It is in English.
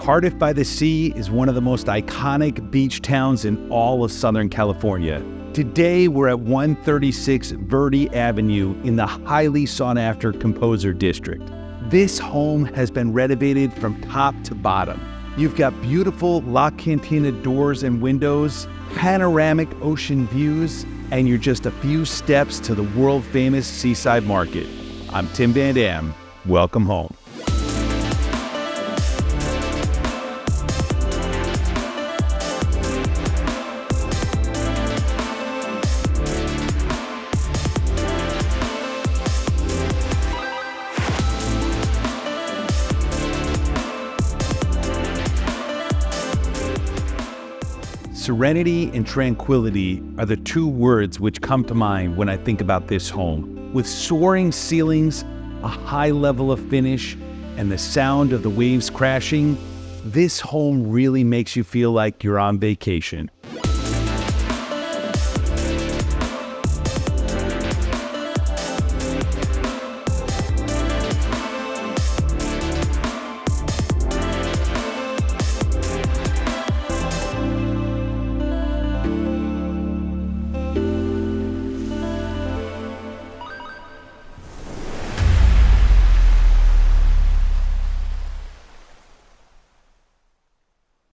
Cardiff by the Sea is one of the most iconic beach towns in all of Southern California. Today, we're at 136 Verdi Avenue in the highly sought-after Composer District. This home has been renovated from top to bottom. You've got beautiful La Cantina doors and windows, panoramic ocean views, and you're just a few steps to the world-famous Seaside Market. I'm Tim Van Damm. Welcome home. Serenity and tranquility are the two words which come to mind when I think about this home. With soaring ceilings, a high level of finish, and the sound of the waves crashing, this home really makes you feel like you're on vacation.